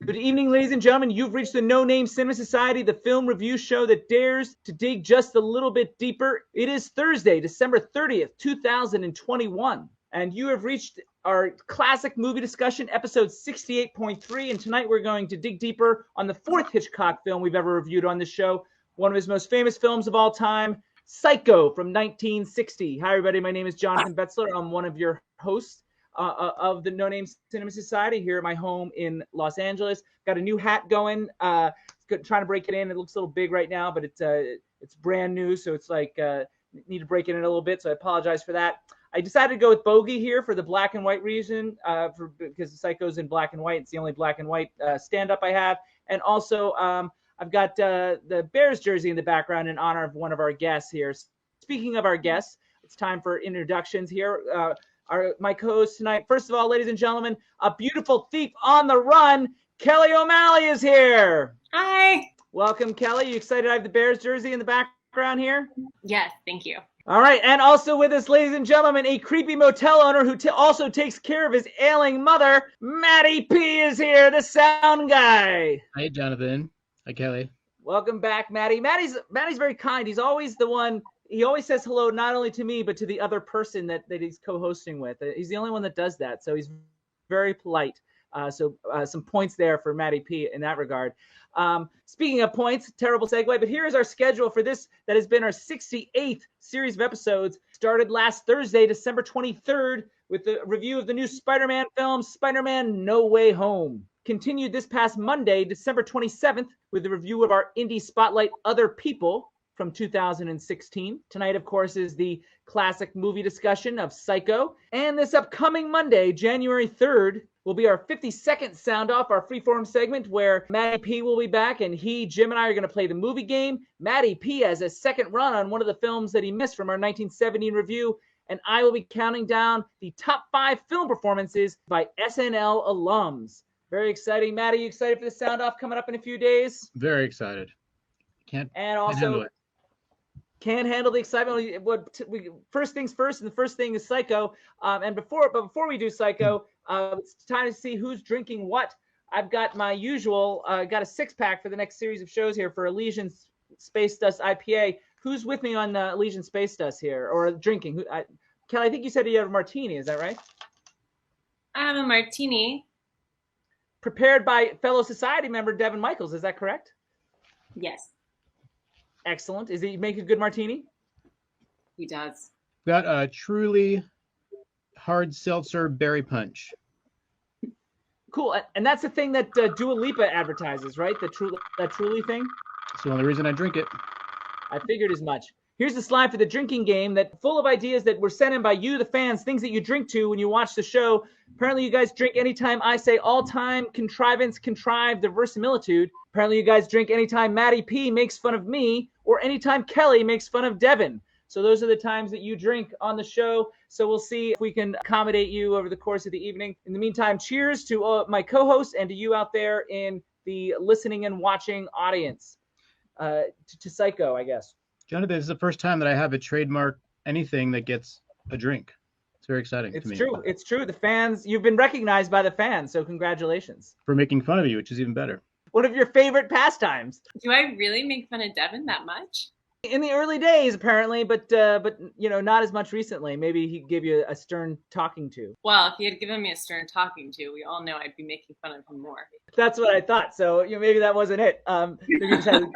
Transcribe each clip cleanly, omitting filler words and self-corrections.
Good evening, ladies and gentlemen. You've reached the No Name Cinema Society, the film review show that dares to dig just a little bit deeper. It is Thursday, December 30th, 2021, and you have reached our classic movie discussion, episode 68.3, and tonight we're going to dig deeper on the fourth Hitchcock film we've ever reviewed on this show, one of his most famous films of all time, Psycho from 1960. Hi, everybody. My name is Jonathan Betzler. I'm one of your hosts of the No Name Cinema Society here at my home in Los Angeles. Got a new hat going. Trying to break it in. It looks a little big right now, but it's brand new, so it's like need to break it in a little bit. So I apologize for that. I decided to go with Bogey here for the black and white reason, because the Psycho's in black and white. It's the only black and white stand-up I have, and also I've got the Bears jersey in the background in honor of one of our guests here. Speaking of our guests, it's time for introductions here. My co-host tonight. First of all, ladies and gentlemen, a beautiful thief on the run, Kelly O'Malley is here. Hi. Welcome, Kelly. You excited I have the Bears jersey in the background here? Yes, thank you. All right, and also with us, ladies and gentlemen, a creepy motel owner who also takes care of his ailing mother, Matty P is here, the sound guy. Hi, Jonathan. Hi, Kelly. Welcome back, Matty. Matty's very kind. He's always the one. He always says hello, not only to me, but to the other person that he's co-hosting with. He's the only one that does that. So he's very polite. So some points there for Matty P in that regard. Speaking of points, terrible segue, but here is our schedule for this that has been our 68th series of episodes. Started last Thursday, December 23rd, with the review of the new Spider-Man film, Spider-Man No Way Home. Continued this past Monday, December 27th, with the review of our Indie Spotlight Other People from 2016. Tonight, of course, is the classic movie discussion of Psycho. And this upcoming Monday, January 3rd, will be our 52nd Sound Off, our freeform segment, where Matty P will be back, and Jim and I are going to play the movie game. Matty P has a second run on one of the films that he missed from our 1970 review, and I will be counting down the top 5 film performances by SNL alums. Very exciting. Matty, you excited for the Sound Off coming up in a few days? Very excited. Can't handle it. Can't handle the excitement. First things first, and the first thing is Psycho. But before we do Psycho, it's time to see who's drinking what. I've got my usual, got a 6-pack for the next series of shows here for Elysian Space Dust IPA. Who's with me on Elysian Space Dust here, or drinking? Kelly, I think you said you have a martini. Is that right? I have a martini. Prepared by fellow society member Devin Michaels. Is that correct? Yes. Excellent. Is he make a good martini? He does. Got a truly hard seltzer berry punch. Cool. And that's the thing that Dua Lipa advertises, right? That Truly thing? It's the only reason I drink it. I figured as much. Here's the slide for the drinking game that full of ideas that were sent in by you, the fans, things that you drink to when you watch the show. Apparently you guys drink anytime I say all-time, contrivance, contrived, the verisimilitude. Apparently you guys drink anytime Matty P makes fun of me or anytime Kelly makes fun of Devin. So those are the times that you drink on the show. So we'll see if we can accommodate you over the course of the evening. In the meantime, cheers to my co-hosts and to you out there in the listening and watching audience. To Psycho, I guess. Jonathan, this is the first time that I have a trademark anything that gets a drink. It's very exciting to me. It's true. The fans, you've been recognized by the fans, so congratulations. For making fun of you, which is even better. One of your favorite pastimes. Do I really make fun of Devin that much? In the early days, apparently, but not as much recently. Maybe he gave you a stern talking to. Well, if he had given me a stern talking to, we all know I'd be making fun of him more. That's what I thought. So maybe that wasn't it. Maybe you just had a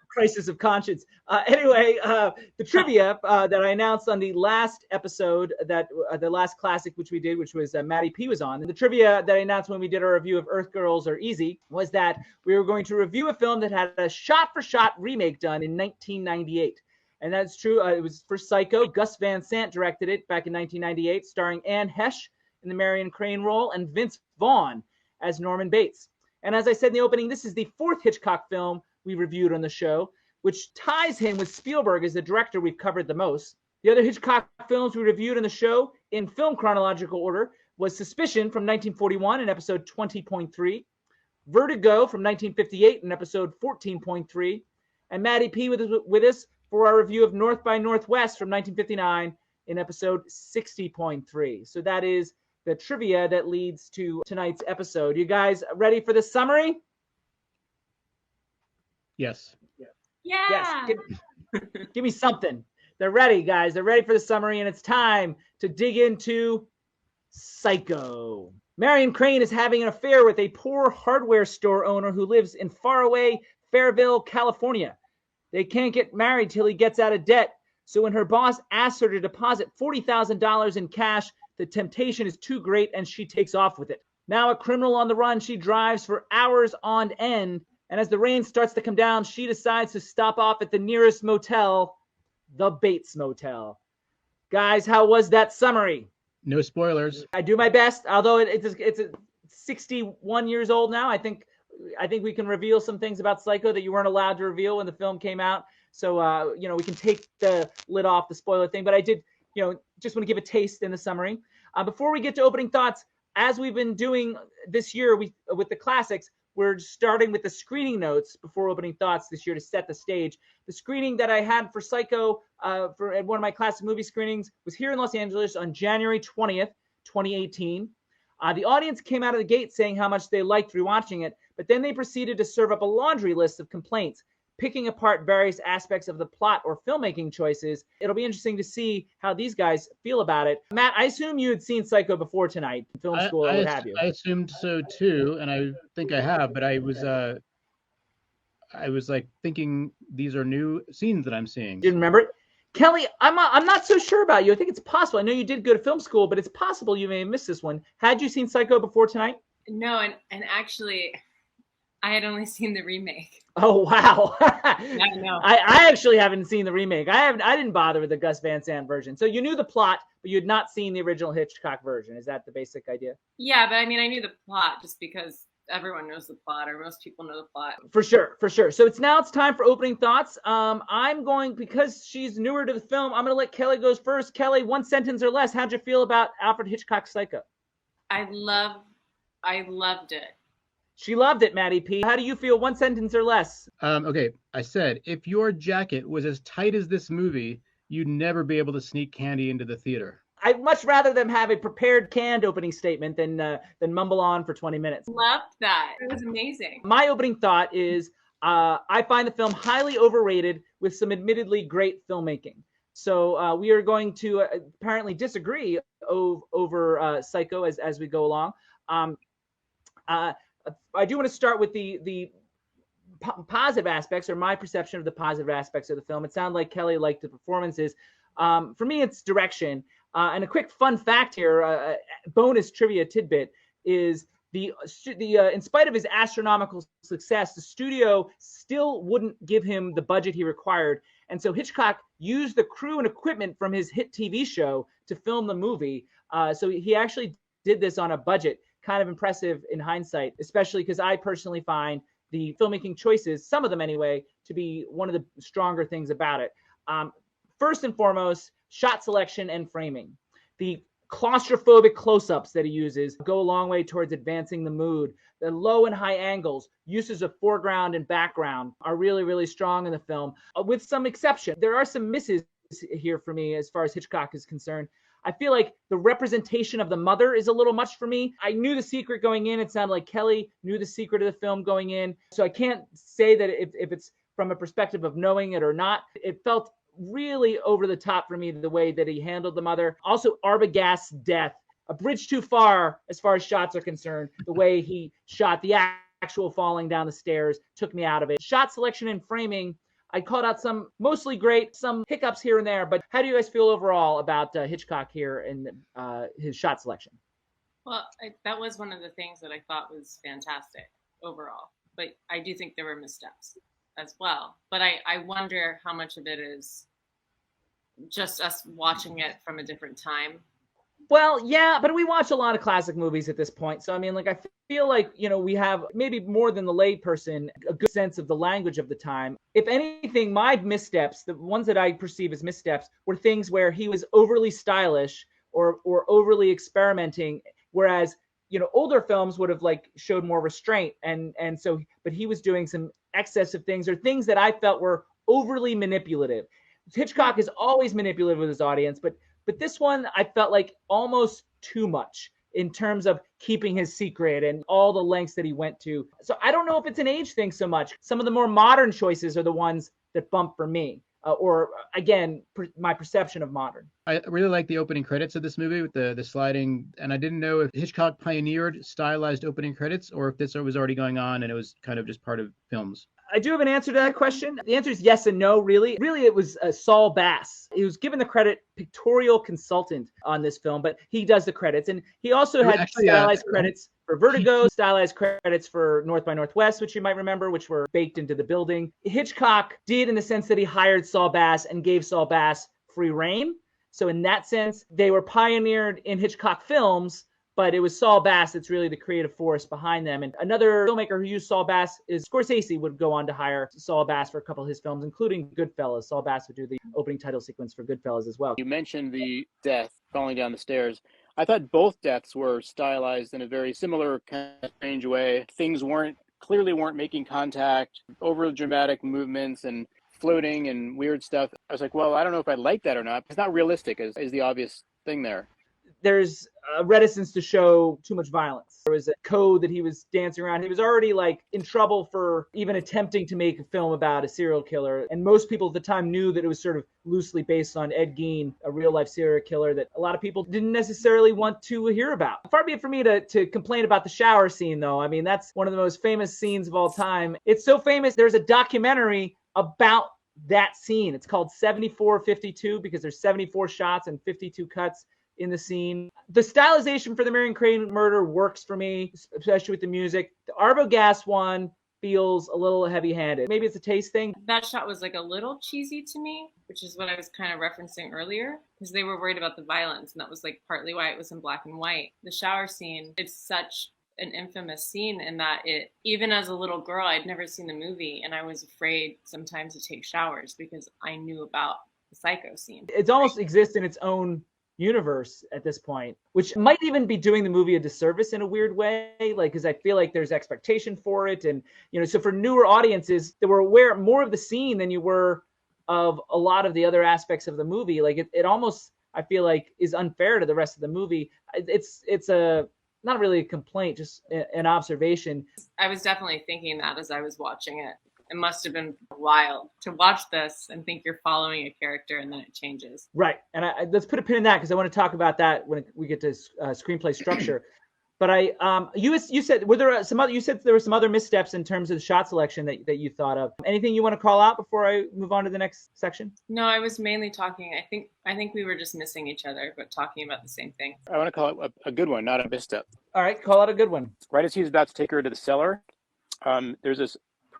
crisis of conscience. Anyway, the trivia that I announced on the last episode, the last classic which we did, which was Matty P was on. And the trivia that I announced when we did our review of Earth Girls Are Easy was that we were going to review a film that had a shot-for-shot remake done in 1998. And that's true. It was for Psycho. Gus Van Sant directed it back in 1998, starring Anne Hesh in the Marion Crane role and Vince Vaughn as Norman Bates. And as I said in the opening, this is the 4th Hitchcock film we reviewed on the show, which ties him with Spielberg as the director we've covered the most. The other Hitchcock films we reviewed on the show in film chronological order was Suspicion from 1941 in episode 20.3, Vertigo from 1958 in episode 14.3, and Matty P with us for our review of North by Northwest from 1959 in episode 60.3. So that is the trivia that leads to tonight's episode. You guys ready for the summary? Yes. Yeah. Yes. Give me something. They're ready, guys. They're ready for the summary, and it's time to dig into Psycho. Marion Crane is having an affair with a poor hardware store owner who lives in faraway Fairville, California. They can't get married till he gets out of debt. So when her boss asks her to deposit $40,000 in cash, the temptation is too great and she takes off with it. Now a criminal on the run, she drives for hours on end. And as the rain starts to come down, she decides to stop off at the nearest motel, the Bates Motel. Guys, how was that summary? No spoilers. I do my best, although it's 61 years old now. I think we can reveal some things about Psycho that you weren't allowed to reveal when the film came out. So, we can take the lid off the spoiler thing. But I did, just want to give a taste in the summary. Before we get to opening thoughts, as we've been doing this year with the classics, we're starting with the screening notes before opening thoughts this year to set the stage. The screening that I had for Psycho at one of my classic movie screenings was here in Los Angeles on January 20th, 2018. The audience came out of the gate saying how much they liked rewatching it, but then they proceeded to serve up a laundry list of complaints, picking apart various aspects of the plot or filmmaking choices. It'll be interesting to see how these guys feel about it. Matt, I assume you had seen Psycho before tonight, in film school or what have you. I assumed so too, and I think I have, but I was like thinking these are new scenes that I'm seeing. Didn't remember it? Kelly, I'm not so sure about you. I think it's possible. I know you did go to film school, but it's possible you may have missed this one. Had you seen Psycho before tonight? No, and actually, I had only seen the remake. Oh wow! I know. I actually haven't seen the remake. I didn't bother with the Gus Van Sant version. So you knew the plot, but you had not seen the original Hitchcock version. Is that the basic idea? Yeah, but I mean, I knew the plot just because everyone knows the plot, or most people know the plot. For sure. So it's time for opening thoughts. I'm going, because she's newer to the film, I'm going to let Kelly goes first. Kelly, one sentence or less. How'd you feel about Alfred Hitchcock's Psycho? I loved it. She loved it, Matty P. How do you feel? One sentence or less. Okay, I said, if your jacket was as tight as this movie, you'd never be able to sneak candy into the theater. I'd much rather them have a prepared, canned opening statement than mumble on for 20 minutes. Loved that. It was amazing. My opening thought is I find the film highly overrated with some admittedly great filmmaking. So we are going to apparently disagree over Psycho as we go along. I do want to start with the positive aspects, or my perception of the positive aspects of the film. It sounded like Kelly liked the performances. For me, it's direction. And a quick fun fact here, bonus trivia tidbit, is the in spite of his astronomical success, the studio still wouldn't give him the budget he required. And so Hitchcock used the crew and equipment from his hit TV show to film the movie. So he actually did this on a budget. Kind of impressive in hindsight, especially because I personally find the filmmaking choices, some of them anyway, to be one of the stronger things about it. First and foremost, shot selection and framing. The claustrophobic close-ups that he uses go a long way towards advancing the mood. The low and high angles, uses of foreground and background are really, really strong in the film, with some exception. There are some misses here for me as far as Hitchcock is concerned. I feel like the representation of the mother is a little much for me. I knew the secret going in. It sounded like Kelly knew the secret of the film going in. So I can't say that if it's from a perspective of knowing it or not. It felt really over the top for me, the way that he handled the mother. Also, Arbogast's death, a bridge too far as shots are concerned. The way he shot the actual falling down the stairs took me out of it. Shot selection and framing, I called out some mostly great, some hiccups here and there, but how do you guys feel overall about Hitchcock here and his shot selection? Well, that was one of the things that I thought was fantastic overall, but I do think there were missteps as well. But I wonder how much of it is just us watching it from a different time. Well, yeah, but we watch a lot of classic movies at this point. So, I mean, like, I feel like, we have maybe more than the layperson, a good sense of the language of the time. If anything, my missteps, the ones that I perceive as missteps, were things where he was overly stylish or overly experimenting, whereas, older films would have showed more restraint. And so, but he was doing some excessive things, or things that I felt were overly manipulative. Hitchcock is always manipulative with his audience, but this one, I felt like almost too much. in terms of keeping his secret and all the lengths that he went to. So I don't know if it's an age thing so much. Some of the more modern choices are the ones that bump for me. Or again, my perception of modern. I really like the opening credits of this movie with the sliding, and I didn't know if Hitchcock pioneered stylized opening credits or if this was already going on and it was kind of just part of films. I do have an answer to that question. The answer is yes and no, really. Really, it was Saul Bass. He was given the credit pictorial consultant on this film, but he does the credits. And he also had stylized credits for Vertigo, stylized credits for North by Northwest, which you might remember, which were baked into the building. Hitchcock did in the sense that he hired Saul Bass and gave Saul Bass free reign. So in that sense, they were pioneered in Hitchcock films, but it was Saul Bass that's really the creative force behind them. And another filmmaker who used Saul Bass is Scorsese would go on to hire Saul Bass for a couple of his films, including Goodfellas. Saul Bass would do the opening title sequence for Goodfellas as well. You mentioned the death falling down the stairs. I thought both deaths were stylized in a very similar kind of strange way. Things clearly weren't making contact, over dramatic movements and floating and weird stuff. I was like, well, I don't know if I like that or not. It's not realistic is the obvious thing there. There's a reticence to show too much violence. There was a code that he was dancing around. He was already like in trouble for even attempting to make a film about a serial killer. And most people at the time knew that it was sort of loosely based on Ed Gein, a real life serial killer that a lot of people didn't necessarily want to hear about. Far be it for me to complain about the shower scene, though. I mean, that's one of the most famous scenes of all time. It's so famous. There's a documentary about that scene. It's called 74-52 because there's 74 shots and 52 cuts in the scene. The stylization for the Marion Crane murder works for me, especially with the music. The Arbogast one feels a little heavy-handed. Maybe it's a taste thing. That shot was like a little cheesy to me, which is what I was kind of referencing earlier, because they were worried about the violence, and that was like partly why it was in black and white. The shower scene, it's such an infamous scene in that it, even as a little girl, I'd never seen the movie, and I was afraid sometimes to take showers because I knew about the Psycho scene. It almost exists in its own universe at this point, which might even be doing the movie a disservice in a weird way, like, because I feel like there's expectation for it. And, you know, so for newer audiences that were aware more of the scene than you were of a lot of the other aspects of the movie, like it almost, I feel like, is unfair to the rest of the movie. It's a not really a complaint, just an observation. I was definitely thinking that as I was watching it. It must have been wild to watch this and think you're following a character and then it changes. Right. And let's put a pin in that because I want to talk about that when we get to screenplay structure. But you said you said there were some other missteps in terms of the shot selection that you thought of. Anything you want to call out before I move on to the next section? No, I was mainly talking. I think we were just missing each other, but talking about the same thing. I want to call it a good one, not a misstep. All right, call out a good one. Right as he's about to take her to the cellar, there's this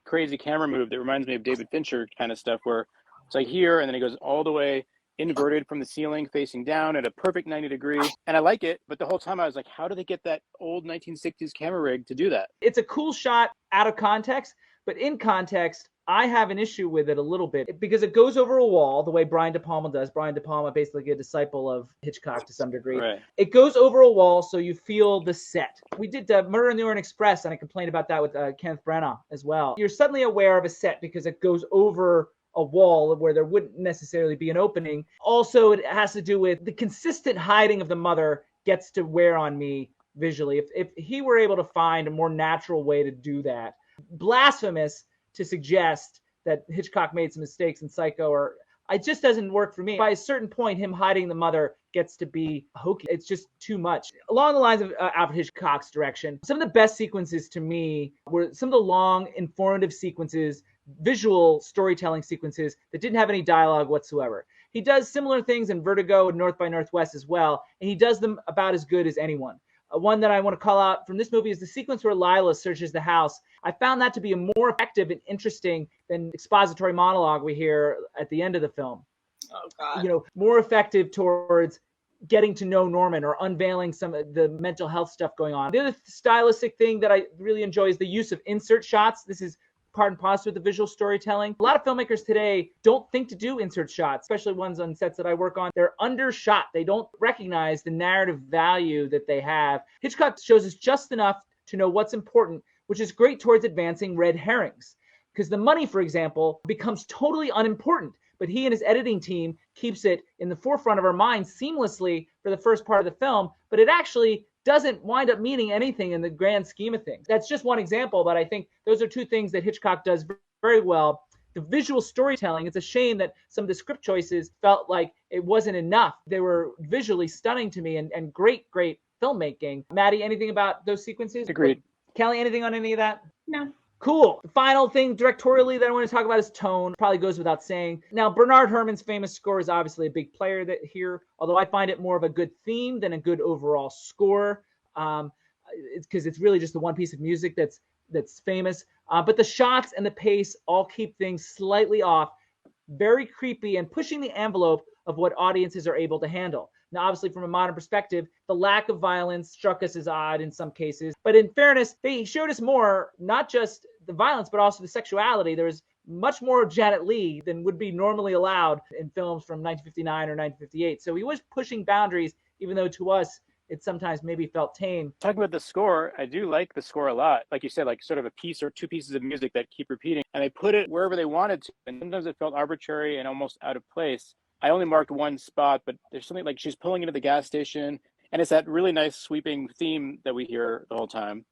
crazy camera move that reminds me of David Fincher kind of stuff, where it's like here and then it goes all the way inverted from the ceiling facing down at a perfect 90 degree. And I like it, but the whole time I was like, how do they get that old 1960s camera rig to do that? It's a cool shot out of context, but in context, I have an issue with it a little bit because it goes over a wall the way Brian De Palma does. Brian De Palma, basically a disciple of Hitchcock to some degree. Right. It goes over a wall so you feel the set. We did Murder on the Orient Express, and I complained about that with Kenneth Branagh as well. You're suddenly aware of a set because it goes over a wall where there wouldn't necessarily be an opening. Also, it has to do with the consistent hiding of the mother gets to wear on me visually. If he were able to find a more natural way to do that. Blasphemous to suggest that Hitchcock made some mistakes in Psycho, or it just doesn't work for me. By a certain point, him hiding the mother gets to be hokey. It's just too much. Along the lines of Alfred Hitchcock's direction, some of the best sequences to me were some of the long, informative sequences, visual storytelling sequences that didn't have any dialogue whatsoever. He does similar things in Vertigo and North by Northwest as well, and he does them about as good as anyone. One that I want to call out from this movie is the sequence where Lila searches the house. I found that to be more effective and interesting than expository monologue we hear at the end of the film. Oh, God. You know, more effective towards getting to know Norman or unveiling some of the mental health stuff going on. The other stylistic thing that I really enjoy is the use of insert shots. This is part and parcel with the visual storytelling. A lot of filmmakers today don't think to do insert shots, especially ones on sets that I work on. They're undershot. They don't recognize the narrative value that they have. Hitchcock shows us just enough to know what's important, which is great towards advancing red herrings. Because the money, for example, becomes totally unimportant, but he and his editing team keeps it in the forefront of our minds seamlessly for the first part of the film, but it actually doesn't wind up meaning anything in the grand scheme of things. That's just one example, but I think those are two things that Hitchcock does very well. The visual storytelling, it's a shame that some of the script choices felt like it wasn't enough. They were visually stunning to me and great filmmaking. Matty, anything about those sequences? Agreed. Kelly, anything on any of that? No. Cool. The final thing directorially that I want to talk about is tone. Probably goes without saying. Now, Bernard Herrmann's famous score is obviously a big player here, although I find it more of a good theme than a good overall score. Because it's really just the one piece of music that's famous. But the shots and the pace all keep things slightly off, very creepy and pushing the envelope of what audiences are able to handle. Now, obviously, from a modern perspective, the lack of violence struck us as odd in some cases. But in fairness, they showed us more, not just the violence, but also the sexuality. There was much more Janet Leigh than would be normally allowed in films from 1959 or 1958. So he was pushing boundaries, even though to us, it sometimes maybe felt tame. Talking about the score, I do like the score a lot. Like you said, like sort of a piece or two pieces of music that keep repeating. And they put it wherever they wanted to. And sometimes it felt arbitrary and almost out of place. I only marked one spot, but there's something like she's pulling into the gas station. And it's that really nice sweeping theme that we hear the whole time.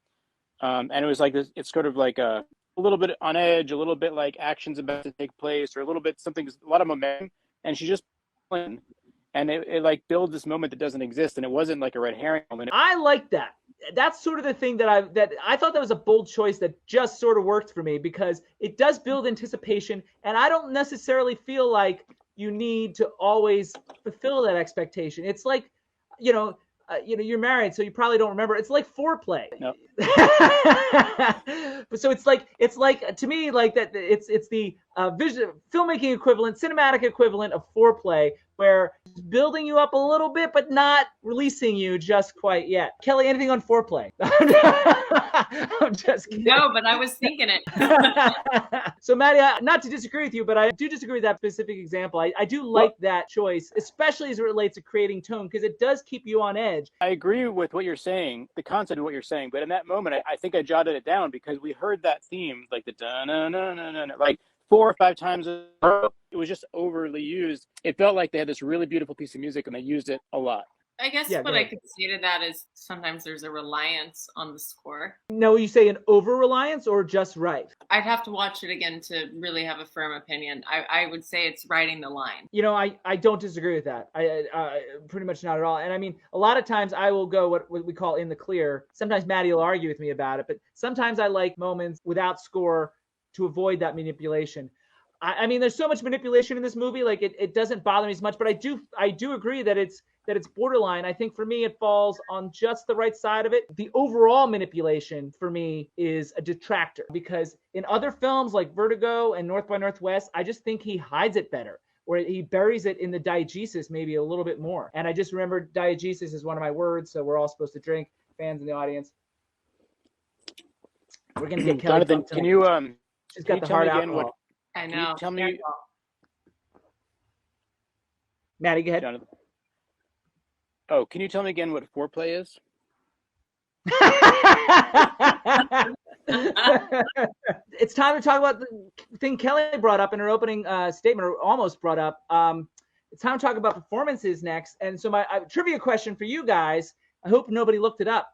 And it was like this, it's sort of like a little bit on edge, a little bit like action's about to take place, or a little bit something, a lot of momentum. And she's just playing. And it like builds this moment that doesn't exist, and it wasn't like a red herring moment. I like that. That's sort of the thing that I thought that was a bold choice that just sort of worked for me, because it does build anticipation, and I don't necessarily feel like you need to always fulfill that expectation. It's like, you're married, so you probably don't remember. It's like foreplay. No. So it's like to me, like that. It's the filmmaking equivalent, cinematic equivalent of foreplay, where it's building you up a little bit, but not releasing you just quite yet. Kelly, anything on foreplay? I'm just kidding. No, but I was thinking it. So, Matty, not to disagree with you, but I do disagree with that specific example. I do like that choice, especially as it relates to creating tone, because it does keep you on edge. I agree with what you're saying, the concept of what you're saying, but in that moment, I think I jotted it down because we heard that theme, like the da-na-na-na-na, like 4 or 5 times. It was just overly used. It felt like they had this really beautiful piece of music and they used it a lot. I guess what I could say to that is sometimes there's a reliance on the score. No, you say an over-reliance or just right? I'd have to watch it again to really have a firm opinion. I would say it's riding the line. I don't disagree with that. I pretty much not at all. And I mean, a lot of times I will go what we call in the clear. Sometimes Matty will argue with me about it, but sometimes I like moments without score to avoid that manipulation. I mean, there's so much manipulation in this movie, like it doesn't bother me as much, but I do agree that it's borderline. I think for me, it falls on just the right side of it. The overall manipulation for me is a detractor, because in other films like Vertigo and North by Northwest, I just think he hides it better, or he buries it in the diegesis maybe a little bit more. And I just remember diegesis is one of my words, so we're all supposed to drink, fans in the audience. We're going to get Kelly. Jonathan, can you she's got the hard alcohol. I know. Tell me, Matty, go ahead. Jonathan. Oh, can you tell me again what foreplay is? It's time to talk about the thing Kelly brought up in her opening statement, or almost brought up. It's time to talk about performances next. And so my trivia question for you guys, I hope nobody looked it up.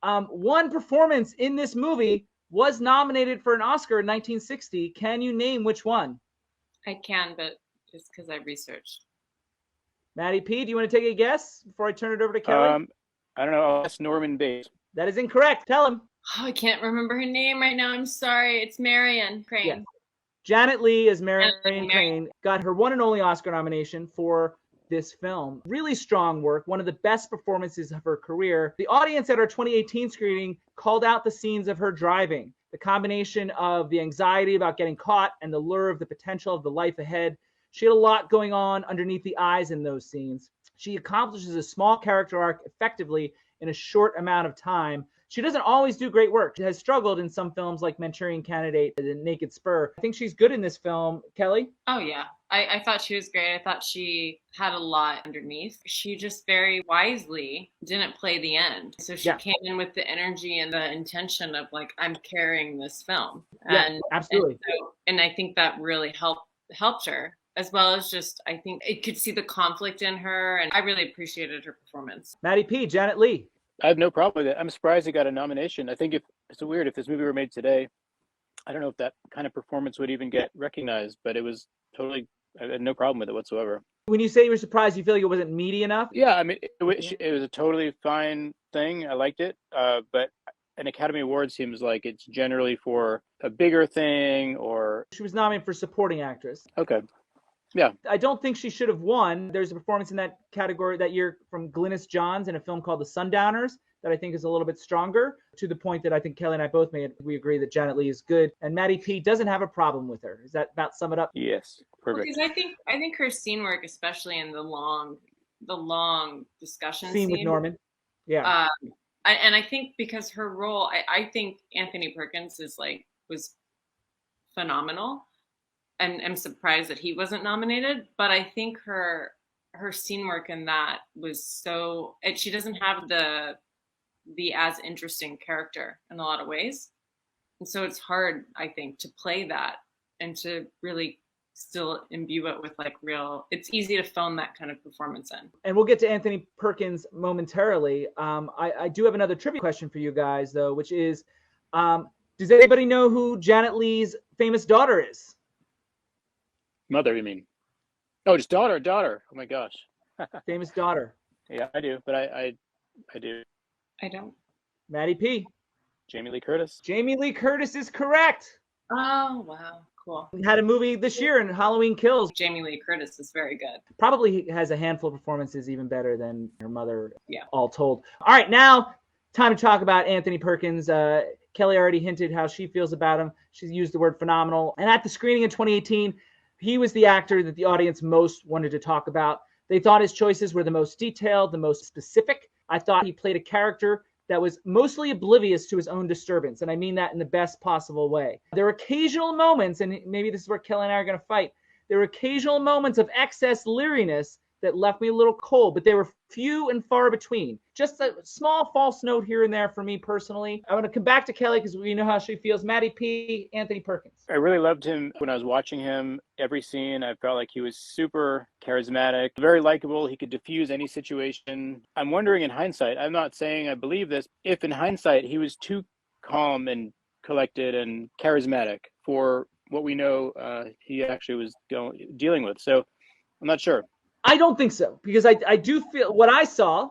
One performance in this movie was nominated for an Oscar in 1960. Can you name which one? I can, but just because I researched. Matty P, do you want to take a guess before I turn it over to Kelly? I don't know. That's Norman Bates. That is incorrect. Tell him. Oh, I can't remember her name right now. I'm sorry. It's Marion Crane. Yes. Janet Leigh as Marion Crane got her one and only Oscar nomination for this film. Really strong work, one of the best performances of her career. The audience at our 2018 screening called out the scenes of her driving. The combination of the anxiety about getting caught and the lure of the potential of the life ahead. She had a lot going on underneath the eyes in those scenes. She accomplishes a small character arc effectively in a short amount of time. She doesn't always do great work. She has struggled in some films like Manchurian Candidate and The Naked Spur. I think she's good in this film. Kelly? Oh, yeah. I thought she was great. I thought she had a lot underneath. She just very wisely didn't play the end. So she came in with the energy and the intention of like, I'm carrying this film. Yeah, absolutely. And I think that really helped her. As well as just, I think it could see the conflict in her, and I really appreciated her performance. Matty P, Janet Leigh. I have no problem with it. I'm surprised he got a nomination. I think if it's weird if this movie were made today, I don't know if that kind of performance would even get recognized, but it was totally, I had no problem with it whatsoever. When you say you were surprised, you feel like it wasn't meaty enough? Yeah, I mean, it was a totally fine thing. I liked it, but an Academy Award seems like it's generally for a bigger thing or. She was nominated for supporting actress. Okay. Yeah. I don't think she should have won. There's a performance in that category that year from Glynis Johns in a film called The Sundowners that I think is a little bit stronger, to the point that I think Kelly and I both made. We agree that Janet Leigh is good, and Matty P doesn't have a problem with her. Does that about sum it up? Yes. Perfect. Because I think her scene work, especially in the long discussion Scene with Norman. Yeah. And I think because her role, I think Anthony Perkins was phenomenal. And I'm surprised that he wasn't nominated, but I think her scene work in that was so, she doesn't have the as interesting character in a lot of ways. And so it's hard, I think, to play that and to really still imbue it with it's easy to phone that kind of performance in. And we'll get to Anthony Perkins momentarily. I do have another trivia question for you guys, though, which is, does anybody know who Janet Leigh's famous daughter is? Mother, you mean? Oh, just daughter. Oh my gosh. Famous daughter. Yeah, I do, but I do. I don't. Matty P. Jamie Lee Curtis. Jamie Lee Curtis is correct. Oh, wow. Cool. We had a movie this year in Halloween Kills. Jamie Lee Curtis is very good. Probably has a handful of performances even better than her mother, yeah, all told. All right, now time to talk about Anthony Perkins. Kelly already hinted how she feels about him. She's used the word phenomenal. And at the screening in 2018, he was the actor that the audience most wanted to talk about. They thought his choices were the most detailed, the most specific. I thought he played a character that was mostly oblivious to his own disturbance, and I mean that in the best possible way. There were occasional moments, and maybe this is where Kelly and I are going to fight, there were occasional moments of excess leeriness that left me a little cold, but they were few and far between. Just a small false note here and there for me personally. I want to come back to Kelly because we know how she feels. Matty P, Anthony Perkins. I really loved him when I was watching him. Every scene, I felt like he was super charismatic, very likable. He could diffuse any situation. I'm wondering in hindsight, I'm not saying I believe this, if in hindsight he was too calm and collected and charismatic for what we know he actually was dealing with. So I'm not sure. I don't think so, because I do feel what I saw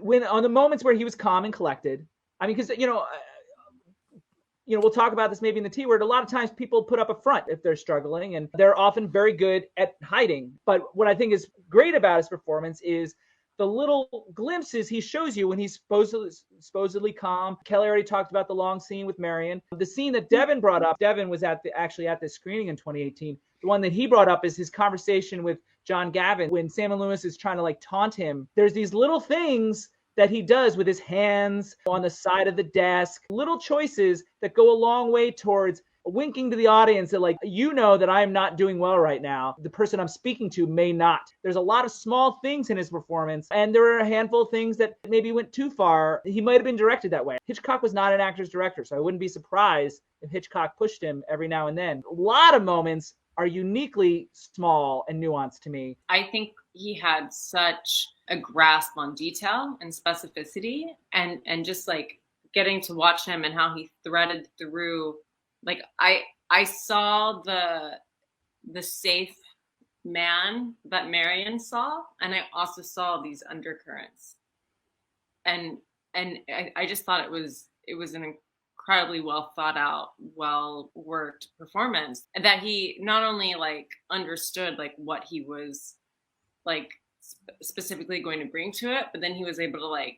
when on the moments where he was calm and collected. I mean, because we'll talk about this maybe in the T word. A lot of times people put up a front if they're struggling, and they're often very good at hiding. But what I think is great about his performance is the little glimpses he shows you when he's supposedly calm. Kelly already talked about the long scene with Marion. The scene that Devin brought up, Devin was actually at this screening in 2018. The one that he brought up is his conversation with John Gavin when Sam and Lewis is trying to taunt him. There's these little things that he does with his hands on the side of the desk, little choices that go a long way towards winking to the audience that that I am not doing well right now. The person I'm speaking to may not. There's a lot of small things in his performance, and there are a handful of things that maybe went too far. He might have been directed that way. Hitchcock was not an actor's director, so I wouldn't be surprised if Hitchcock pushed him every now and then. A lot of moments are uniquely small and nuanced to me. I think he had such a grasp on detail and specificity, and just getting to watch him and how he threaded through. I saw the safe man that Marion saw, and I also saw these undercurrents, and I just thought it was an incredibly well thought out, well worked performance, and that he not only understood what he was specifically going to bring to it, but then he was able to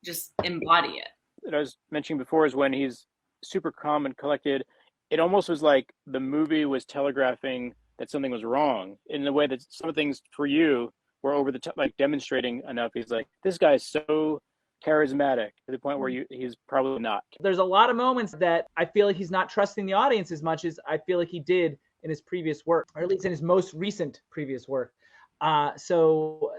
just embody it. What I was mentioning before is when he's super calm and collected, it almost was like the movie was telegraphing that something was wrong in the way that some things for you were over the top, demonstrating enough. He's like, this guy is so charismatic to the point where he's probably not. There's a lot of moments that I feel like he's not trusting the audience as much as I feel like he did in his previous work, or at least in his most recent previous work. So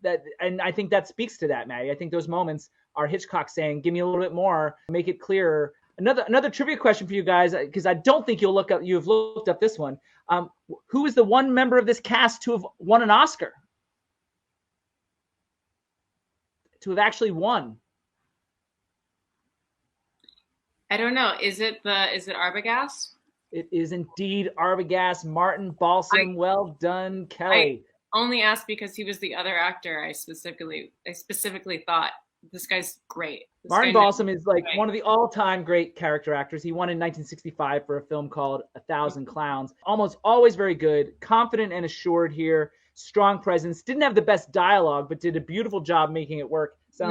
I think that speaks to that, Matty. I think those moments are Hitchcock saying, give me a little bit more, make it clearer. Another trivia question for you guys, because I don't think you've looked up this one. Who is the one member of this cast to have won an Oscar? to have actually won? I don't know. Is it Arbogast? It is indeed Arbogast. Martin Balsam. Well done, Kelly. I only asked because he was the other actor I specifically thought, this guy's great. Martin Balsam is like one of the all-time great character actors. He won in 1965 for a film called 1,000 Clowns. Almost always very good, confident and assured here, strong presence. Didn't have the best dialogue, but did a beautiful job making it work. But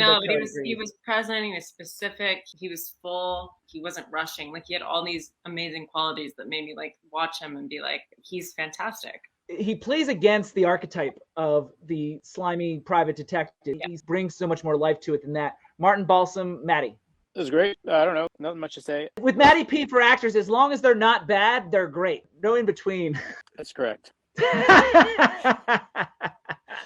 he was present, he was specific, he was full, he wasn't rushing. Like, he had all these amazing qualities that made me like watch him and be like, he's fantastic. He plays against the archetype of the slimy private detective. Yeah. He brings so much more life to it than that. Martin Balsam, Matty. It was great. I don't know. Nothing much to say. With Matty P for actors, as long as they're not bad, they're great. No in between. That's correct.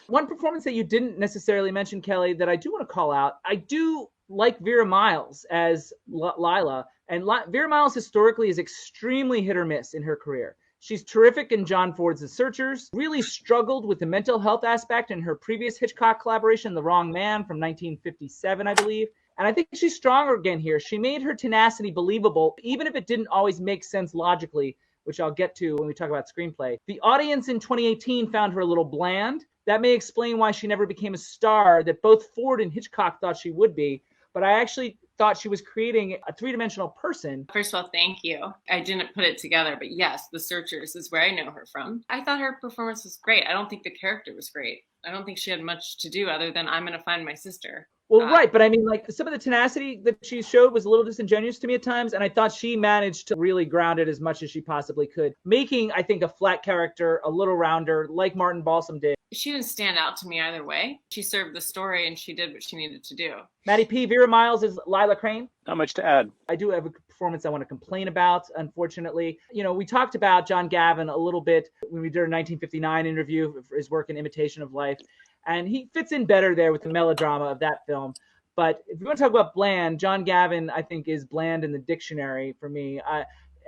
One performance that you didn't necessarily mention, Kelly, that I do want to call out, I do like Vera Miles as Lila. And Vera Miles historically is extremely hit or miss in her career. She's terrific in John Ford's The Searchers, really struggled with the mental health aspect in her previous Hitchcock collaboration, The Wrong Man from 1957, I believe. And I think she's stronger again here. She made her tenacity believable, even if it didn't always make sense logically, which I'll get to when we talk about screenplay. The audience in 2018 found her a little bland. That may explain why she never became a star that both Ford and Hitchcock thought she would be. But I actually thought she was creating a three-dimensional person. First of all, thank you. I didn't put it together, but yes, The Searchers is where I know her from. I thought her performance was great. I don't think the character was great. I don't think she had much to do other than I'm going to find my sister. Well, right, but I mean, like, some of the tenacity that she showed was a little disingenuous to me at times, and I thought she managed to really ground it as much as she possibly could, making, I think, a flat character a little rounder, like Martin Balsam did. She didn't stand out to me either way. She served the story, and she did what she needed to do. Matty P, Vera Miles is Lila Crane. Not much to add. I do have a performance I want to complain about, unfortunately. You know, we talked about John Gavin a little bit when we did our 1959 interview for his work in Imitation of Life. And he fits in better there with the melodrama of that film. But if you want to talk about bland, John Gavin, I think, is bland in the dictionary for me.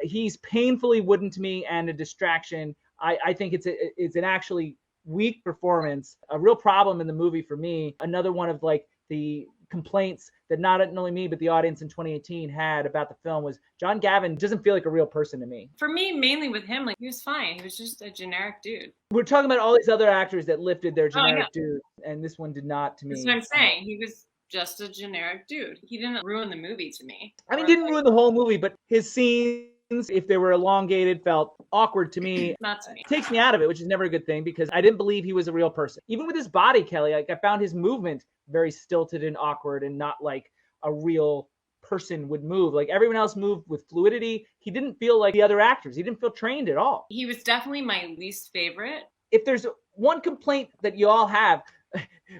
He's painfully wooden to me and a distraction. I think it's an actually weak performance, a real problem in the movie for me. Another one of like the complaints that not only me, but the audience in 2018 had about the film was John Gavin doesn't feel like a real person to me. For me, mainly with him, like, he was fine. He was just a generic dude. We're talking about all these other actors that lifted their generic dude, and this one did not to me. That's what I'm saying. He was just a generic dude. He didn't ruin the movie to me. I mean, didn't ruin the whole movie, but his scenes, if they were elongated, felt awkward to me. Not to me. Takes me out of it, which is never a good thing because I didn't believe he was a real person. Even with his body, Kelly, like, I found his movement very stilted and awkward and not like a real person would move. Like, everyone else moved with fluidity. He didn't feel like the other actors. He didn't feel trained at all. He was definitely my least favorite. If there's one complaint that you all have,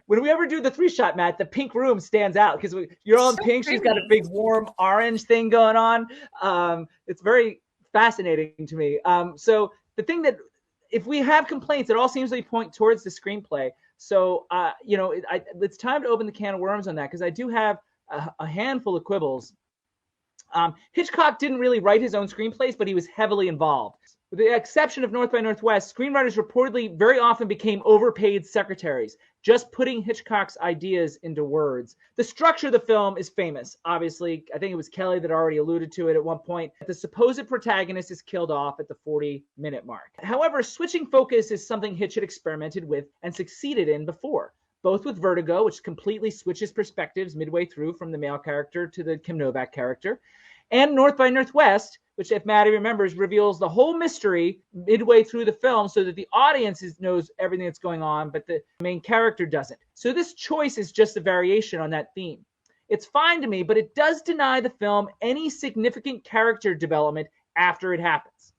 when we ever do the 3-shot, Matt, the pink room stands out because you're all in pink. Pretty. She's got a big warm orange thing going on. It's very fascinating to me. So the thing that, if we have complaints, it all seems to point towards the screenplay. So, it's time to open the can of worms on that because I do have a handful of quibbles. Hitchcock didn't really write his own screenplays, but he was heavily involved. With the exception of North by Northwest, screenwriters reportedly very often became overpaid secretaries, just putting Hitchcock's ideas into words. The structure of the film is famous. Obviously, I think it was Kelly that already alluded to it at one point. The supposed protagonist is killed off at the 40-minute mark. However, switching focus is something Hitch had experimented with and succeeded in before, both with Vertigo, which completely switches perspectives midway through from the male character to the Kim Novak character, and North by Northwest, which, if Matty remembers, reveals the whole mystery midway through the film so that the audience knows everything that's going on, but the main character doesn't. So this choice is just a variation on that theme. It's fine to me, but it does deny the film any significant character development after it happens.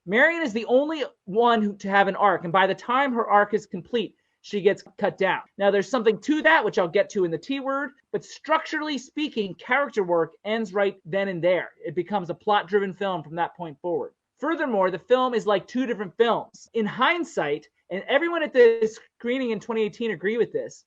Marion is the only one to have an arc, and by the time her arc is complete, she gets cut down. Now, there's something to that, which I'll get to in the T word, but structurally speaking, character work ends right then and there. It becomes a plot-driven film from that point forward. Furthermore, the film is like two different films. In hindsight, and everyone at the screening in 2018 agree with this,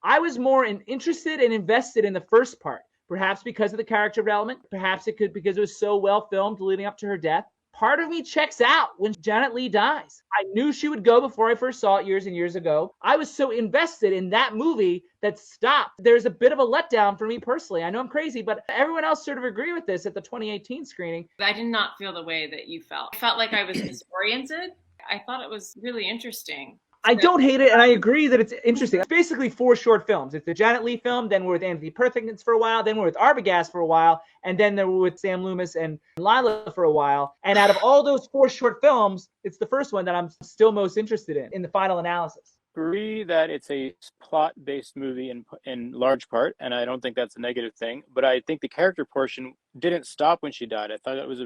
I was more interested and invested in the first part, perhaps because of the character development, perhaps because it was so well filmed leading up to her death, part of me checks out when Janet Leigh dies. I knew she would go before I first saw it years and years ago. I was so invested in that movie that stopped. There's a bit of a letdown for me personally. I know I'm crazy, but everyone else sort of agreed with this at the 2018 screening. I did not feel the way that you felt. I felt like I was disoriented. I thought it was really interesting. I don't hate it, and I agree that it's interesting. It's basically 4 short films. It's the Janet Leigh film, then we're with Anthony Perkins for a while, then we're with Arbogast for a while, and then we're with Sam Loomis and Lila for a while. And out of all those 4 short films, it's the first one that I'm still most interested in the final analysis. Agree that it's a plot-based movie in large part, and I don't think that's a negative thing. But I think the character portion didn't stop when she died. I thought it was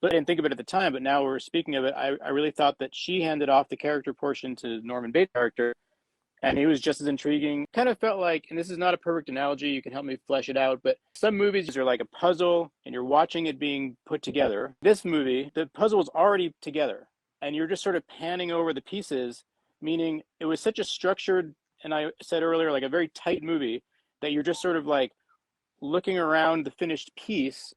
I didn't think of it at the time, but now we're speaking of it, I really thought that she handed off the character portion to Norman Bates' character, and he was just as intriguing. Kind of felt like, and this is not a perfect analogy, you can help me flesh it out, but some movies are like a puzzle, and you're watching it being put together. This movie, the puzzle was already together, and you're just sort of panning over the pieces, meaning it was such a structured, and I said earlier, like a very tight movie, that you're just sort of like looking around the finished piece.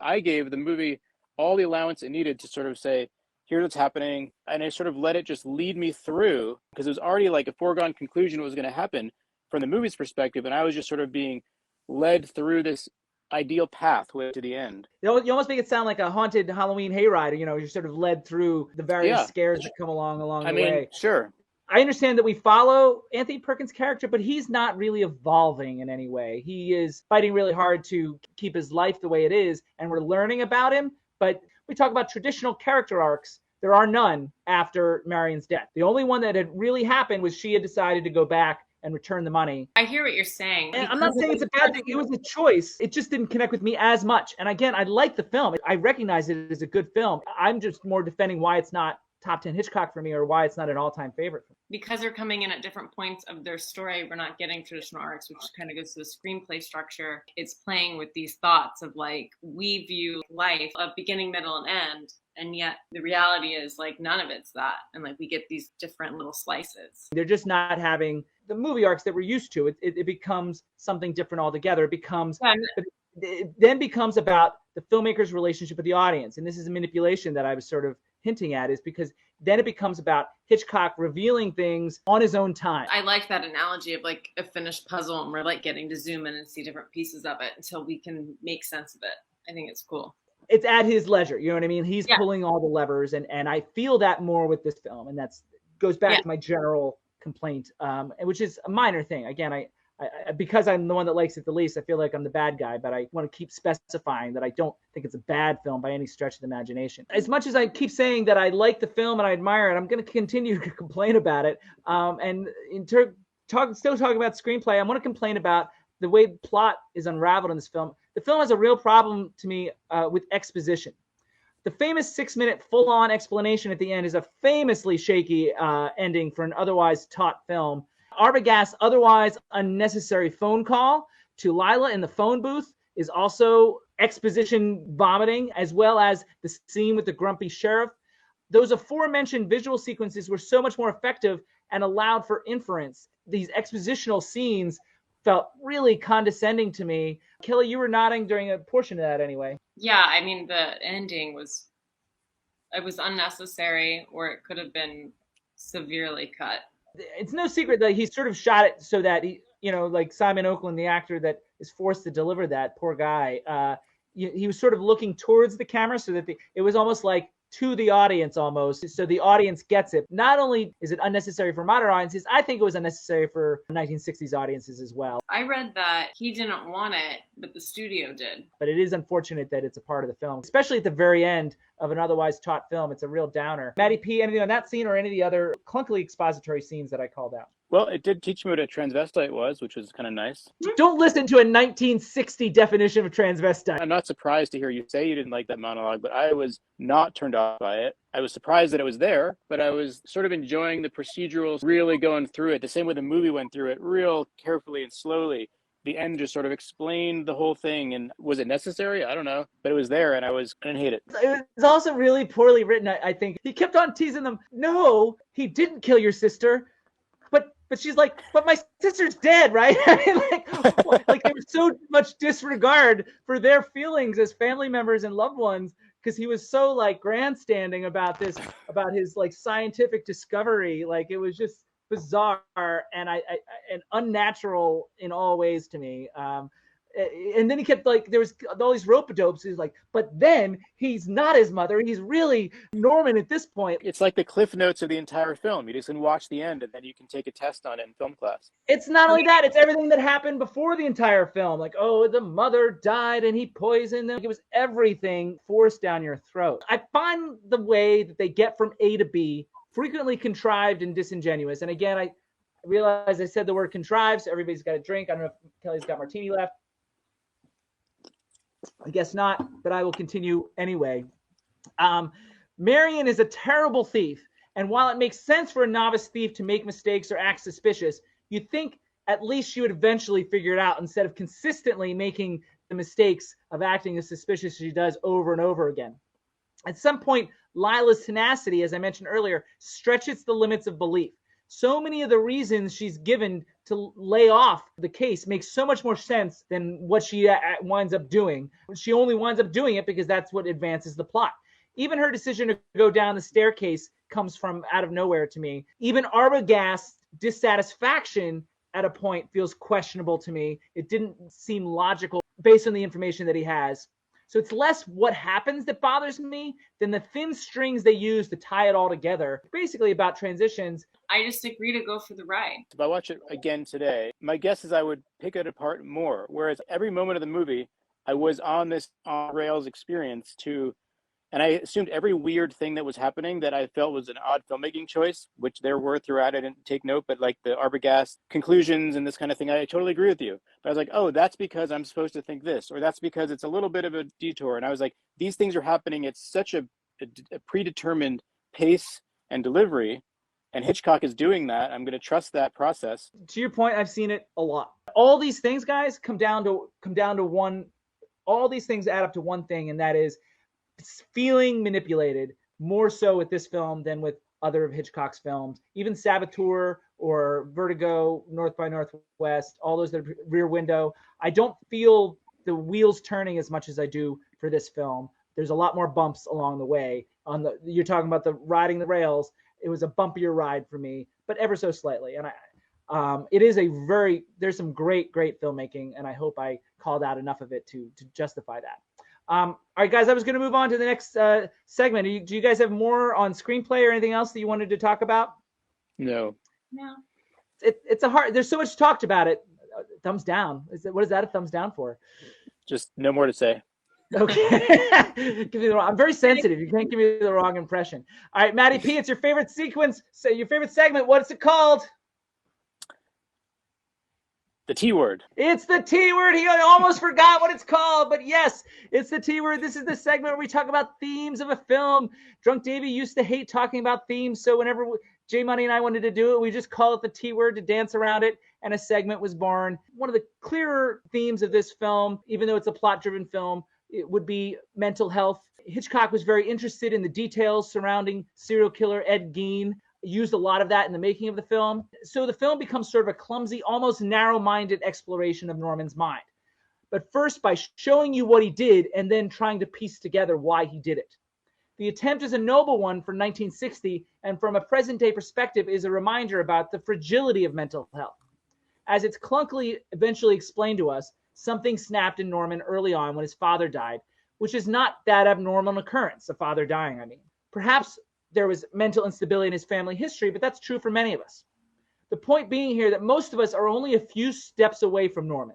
I gave the movie all the allowance it needed to sort of say, here's what's happening. And I sort of let it just lead me through, because it was already like a foregone conclusion what was going to happen from the movie's perspective. And I was just sort of being led through this ideal pathway to the end. You almost make it sound like a haunted Halloween hayride. You're sort of led through the various scares that come along the way. Sure. I understand that we follow Anthony Perkins' character, but he's not really evolving in any way. He is fighting really hard to keep his life the way it is, and we're learning about him. But we talk about traditional character arcs. There are none after Marion's death. The only one that had really happened was she had decided to go back and return the money. I hear what you're saying. And I'm not saying it's a bad thing. It was a choice. It just didn't connect with me as much. And again, I like the film. I recognize it as a good film. I'm just more defending why it's not top 10 Hitchcock for me, or why it's not an all-time favorite. Because they're coming in at different points of their story, we're not getting traditional arcs, which kind of goes to the screenplay structure. It's playing with these thoughts of like, we view life a beginning, middle, and end, and yet the reality is like none of it's that. And like we get these different little slices. They're just not having the movie arcs that we're used to. It becomes something different altogether. It then becomes about the filmmaker's relationship with the audience. And this is a manipulation that I was sort of hinting at, is because then it becomes about Hitchcock revealing things on his own time. I like that analogy of like a finished puzzle, and we're like getting to zoom in and see different pieces of it until we can make sense of it. I think it's cool. It's at his leisure, you know what I mean? He's pulling all the levers, and I feel that more with this film, and that's goes back to my general complaint, which is a minor thing. Again, I because I'm the one that likes it the least, I feel like I'm the bad guy, but I want to keep specifying that I don't think it's a bad film by any stretch of the imagination. As much as I keep saying that I like the film and I admire it, I'm going to continue to complain about it. And still talking about screenplay, I want to complain about the way plot is unraveled in this film. The film has a real problem to me with exposition. The famous 6-minute full-on explanation at the end is a famously shaky ending for an otherwise taut film. Arbogast's otherwise unnecessary phone call to Lila in the phone booth is also exposition vomiting, as well as the scene with the grumpy sheriff. Those aforementioned visual sequences were so much more effective and allowed for inference. These expositional scenes felt really condescending to me. Kelly, you were nodding during a portion of that anyway. Yeah, I mean, the ending was unnecessary, or it could have been severely cut. It's no secret that he sort of shot it so that he, like Simon Oakland, the actor that is forced to deliver that, poor guy, he was sort of looking towards the camera so that it was almost like to the audience almost, so the audience gets it. Not only is it unnecessary for modern audiences, I think it was unnecessary for 1960s audiences as well. I read that he didn't want it, but the studio did. But it is unfortunate that it's a part of the film, especially at the very end of an otherwise taut film. It's a real downer. Matty P, anything on that scene or any of the other clunkily expository scenes that I called out? Well, it did teach me what a transvestite was, which was kind of nice. Don't listen to a 1960 definition of transvestite. I'm not surprised to hear you say you didn't like that monologue, but I was not turned off by it. I was surprised that it was there, but I was sort of enjoying the procedurals, really going through it, the same way the movie went through it, real carefully and slowly. The end just sort of explained the whole thing. And was it necessary? I don't know. But it was there, and I didn't hate it. It was also really poorly written, I think. He kept on teasing them. No, he didn't kill your sister. But she's like, but my sister's dead, right? I mean, like there was so much disregard for their feelings as family members and loved ones because he was so like grandstanding about his like scientific discovery. Like it was just bizarre and and unnatural in all ways to me. And then he kept like, there was all these rope-a-dopes. He's like, but then he's not his mother. He's really Norman at this point. It's like the cliff notes of the entire film. You just can watch the end and then you can take a test on it in film class. It's not only that, it's everything that happened before the entire film. Like, oh, the mother died and he poisoned them. It was everything forced down your throat. I find the way that they get from A to B frequently contrived and disingenuous. And again, I realize I said the word contrived, so everybody's got a drink. I don't know if Kelly's got martini left. I guess not, but I will continue anyway. Marion is a terrible thief. And while it makes sense for a novice thief to make mistakes or act suspicious, you'd think at least she would eventually figure it out instead of consistently making the mistakes of acting as suspicious as she does over and over again. At some point, Lila's tenacity, as I mentioned earlier, stretches the limits of belief. So many of the reasons she's given to lay off the case makes so much more sense than what she winds up doing. She only winds up doing it because that's what advances the plot. Even her decision to go down the staircase comes from out of nowhere to me. Even Arbogast's dissatisfaction at a point feels questionable to me. It didn't seem logical based on the information that he has. So it's less what happens that bothers me than the thin strings they use to tie it all together. Basically about transitions. I just agree to go for the ride. If I watch it again today, my guess is I would pick it apart more. Whereas every moment of the movie, I was on this on-rails experience and I assumed every weird thing that was happening that I felt was an odd filmmaking choice, which there were throughout. I didn't take note, but like the Arbogast conclusions and this kind of thing, I totally agree with you. But I was like, oh, that's because I'm supposed to think this, or that's because it's a little bit of a detour. And I was like, these things are happening at such a predetermined pace and delivery, and Hitchcock is doing that. I'm going to trust that process. To your point, I've seen it a lot. All these things, guys, come down to one. All these things add up to one thing, and that is feeling manipulated, more so with this film than with other of Hitchcock's films. Even Saboteur or Vertigo, North by Northwest, all those that are Rear Window. I don't feel the wheels turning as much as I do for this film. There's a lot more bumps along the way. You're talking about the riding the rails. It was a bumpier ride for me, but ever so slightly. And it is there's some great filmmaking, and I hope I called out enough of it to justify that. All right, guys, I was going to move on to the next segment. Do you guys have more on screenplay or anything else that you wanted to talk about? No. It's there's so much talked about it. Thumbs down. What is that a thumbs down for? Just no more to say. Okay. I'm very sensitive. You can't give me the wrong impression. All right, Matty P, it's your favorite sequence. So your favorite segment. What's it called? The T word. It's the T word. He almost forgot what it's called, but yes, it's the T word. This is the segment where we talk about themes of a film. Drunk Davey used to hate talking about themes, so whenever J Money and I wanted to do it, we just call it the T word to dance around it, and a segment was born. One of the clearer themes of this film, even though it's a plot-driven film, it would be mental health. Hitchcock was very interested in the details surrounding serial killer Ed Gein. Used a lot of that in the making of the film. So the film becomes sort of a clumsy, almost narrow-minded exploration of Norman's mind. But first by showing you what he did and then trying to piece together why he did it. The attempt is a noble one for 1960, and from a present-day perspective is a reminder about the fragility of mental health. As it's clunkily eventually explained to us, something snapped in Norman early on when his father died, which is not that abnormal an occurrence, a father dying, I mean. Perhaps there was mental instability in his family history, but that's true for many of us. The point being here that most of us are only a few steps away from Norman.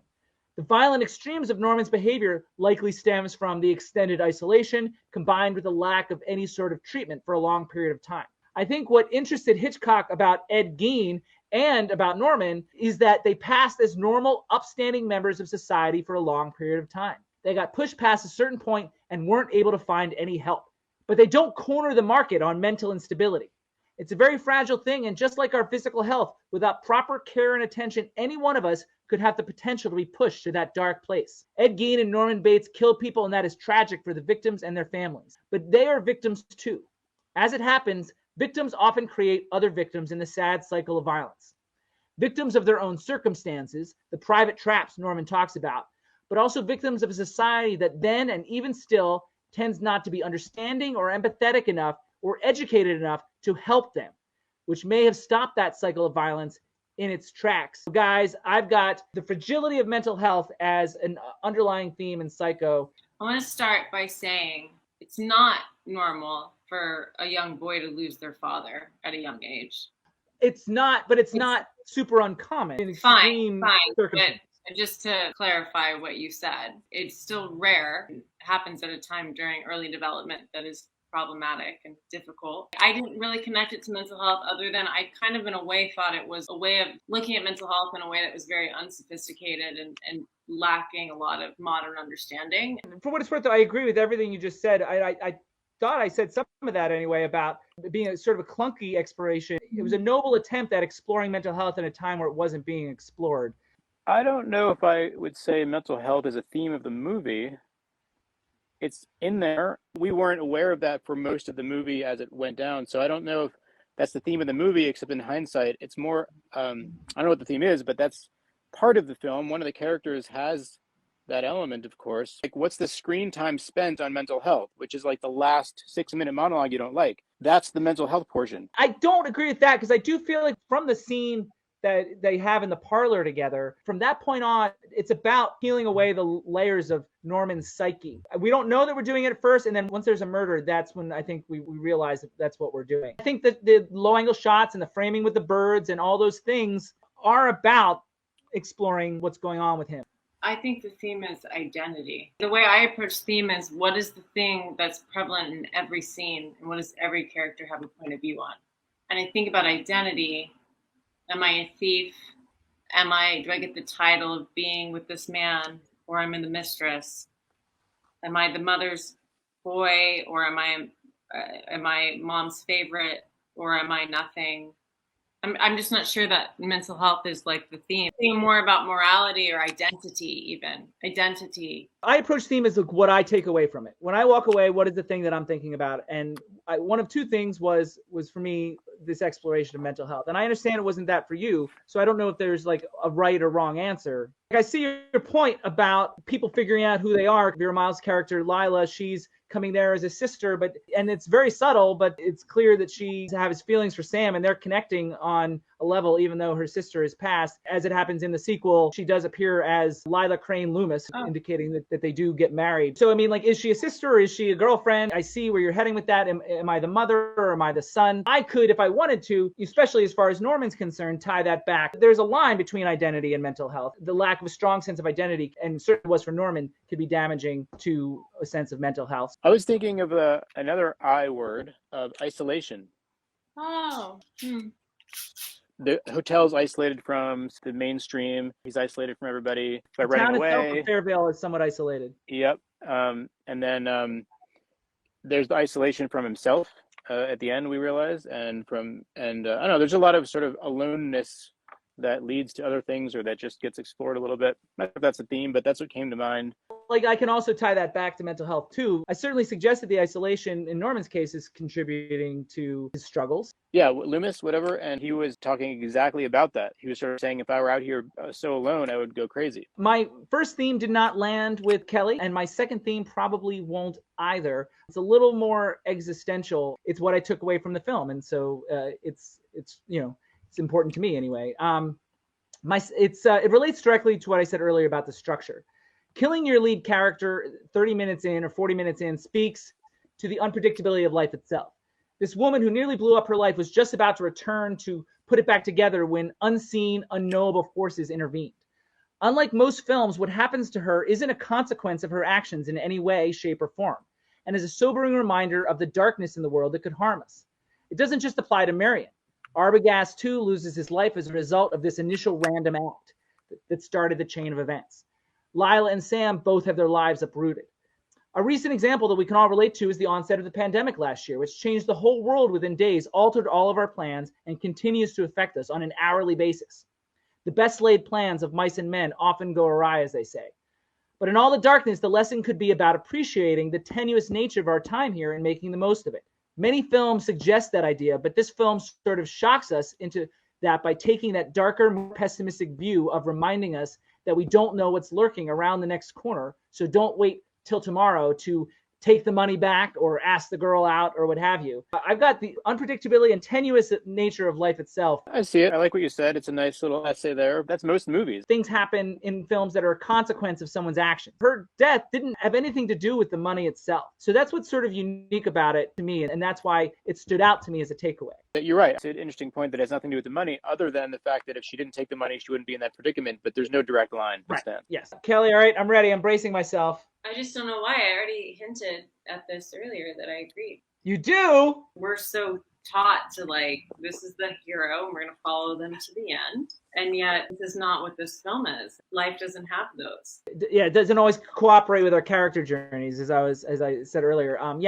The violent extremes of Norman's behavior likely stems from the extended isolation combined with a lack of any sort of treatment for a long period of time. I think what interested Hitchcock about Ed Gein and about Norman is that they passed as normal, upstanding members of society for a long period of time. They got pushed past a certain point and weren't able to find any help. But they don't corner the market on mental instability. It's a very fragile thing, and just like our physical health, without proper care and attention, any one of us could have the potential to be pushed to that dark place. Ed Gein and Norman Bates kill people, and that is tragic for the victims and their families. But they are victims too. As it happens, victims often create other victims in the sad cycle of violence. Victims of their own circumstances, the private traps Norman talks about, but also victims of a society that then and even still tends not to be understanding or empathetic enough or educated enough to help them, which may have stopped that cycle of violence in its tracks. So guys, I've got the fragility of mental health as an underlying theme in Psycho. I want to start by saying it's not normal for a young boy to lose their father at a young age. It's not, but it's not super uncommon in extreme circumstances. But just to clarify what you said, it's still rare. It happens at a time during early development that is problematic and difficult. I didn't really connect it to mental health other than I kind of in a way thought it was a way of looking at mental health in a way that was very unsophisticated and lacking a lot of modern understanding. For what it's worth, though, I agree with everything you just said. I thought I said some of that anyway about being a sort of a clunky exploration. It was a noble attempt at exploring mental health in a time where it wasn't being explored. I don't know if I would say mental health is a theme of the movie. It's in there. We weren't aware of that for most of the movie as it went down. So I don't know if that's the theme of the movie, except in hindsight, it's more, I don't know what the theme is, but that's part of the film. One of the characters has that element, of course. Like, what's the screen time spent on mental health, which is like the last 6-minute monologue you don't like. That's the mental health portion. I don't agree with that because I do feel like from the scene that they have in the parlor together, from that point on, it's about peeling away the layers of Norman's psyche. We don't know that we're doing it at first, and then once there's a murder, that's when I think we realize that that's what we're doing. I think that the low-angle shots and the framing with the birds and all those things are about exploring what's going on with him. I think the theme is identity. The way I approach theme is what is the thing that's prevalent in every scene, and what does every character have a point of view on? And I think about identity. Am I a thief? Do I get the title of being with this man, or am I the mistress? Am I the mother's boy, or am I mom's favorite, or am I nothing? I'm just not sure that mental health is like the theme. Think more about morality or identity, even. Identity. I approach theme as like what I take away from it. When I walk away, what is the thing that I'm thinking about? And one of two things was for me this exploration of mental health. And I understand it wasn't that for you, so I don't know if there's like a right or wrong answer. I see your point about people figuring out who they are. Vera Miles' character, Lila, she's coming there as a sister, and it's very subtle, but it's clear that she has feelings for Sam, and they're connecting on a level, even though her sister is passed. As it happens in the sequel, she does appear as Lila Crane Loomis, indicating that they do get married. So, I mean, like, is she a sister or is she a girlfriend? I see where you're heading with that. Am I the mother or am I the son? I could, if I wanted to, especially as far as Norman's concerned, tie that back. There's a line between identity and mental health. The lack of a strong sense of identity, and certainly was for Norman, could be damaging to a sense of mental health. I was thinking of another I word of isolation. Oh. The hotel's isolated from the mainstream. He's isolated from everybody by running away. The town itself, Fairvale, is somewhat isolated. Yep. And then there's the isolation from himself at the end, we realize, and I don't know. There's a lot of sort of aloneness that leads to other things, or that just gets explored a little bit. Not sure if that's a theme, but that's what came to mind. Like, I can also tie that back to mental health too. I certainly suggested the isolation in Norman's case is contributing to his struggles. Yeah, Loomis, whatever, and he was talking exactly about that. He was sort of saying, if I were out here so alone, I would go crazy. My first theme did not land with Kelly, and my second theme probably won't either. It's a little more existential. It's what I took away from the film, and so it's important to me anyway. It relates directly to what I said earlier about the structure. Killing your lead character 30 minutes in or 40 minutes in speaks to the unpredictability of life itself. This woman who nearly blew up her life was just about to return to put it back together when unseen, unknowable forces intervened. Unlike most films, what happens to her isn't a consequence of her actions in any way, shape, or form, and is a sobering reminder of the darkness in the world that could harm us. It doesn't just apply to Marion. Arbogast, too, loses his life as a result of this initial random act that started the chain of events. Lila and Sam both have their lives uprooted. A recent example that we can all relate to is the onset of the pandemic last year, which changed the whole world within days, altered all of our plans, and continues to affect us on an hourly basis. The best laid plans of mice and men often go awry, as they say. But in all the darkness, the lesson could be about appreciating the tenuous nature of our time here and making the most of it. Many films suggest that idea, but this film sort of shocks us into that by taking that darker, more pessimistic view of reminding us that we don't know what's lurking around the next corner, so don't wait till tomorrow to take the money back or ask the girl out or what have you. I've got the unpredictability and tenuous nature of life itself. I see it. I like what you said. It's a nice little essay there. That's most movies. Things happen in films that are a consequence of someone's action. Her death didn't have anything to do with the money itself. So that's what's sort of unique about it to me, and that's why it stood out to me as a takeaway. You're right. It's an interesting point that has nothing to do with the money, other than the fact that if she didn't take the money, she wouldn't be in that predicament, but there's no direct line. Right. Yes. Kelly, all right, I'm ready. I'm bracing myself. I just don't know why. I already hinted at this earlier that I agreed. You do? We're so taught to like, this is the hero and we're going to follow them to the end. And yet this is not what this film is. Life doesn't have those. Yeah, it doesn't always cooperate with our character journeys, as I said earlier. And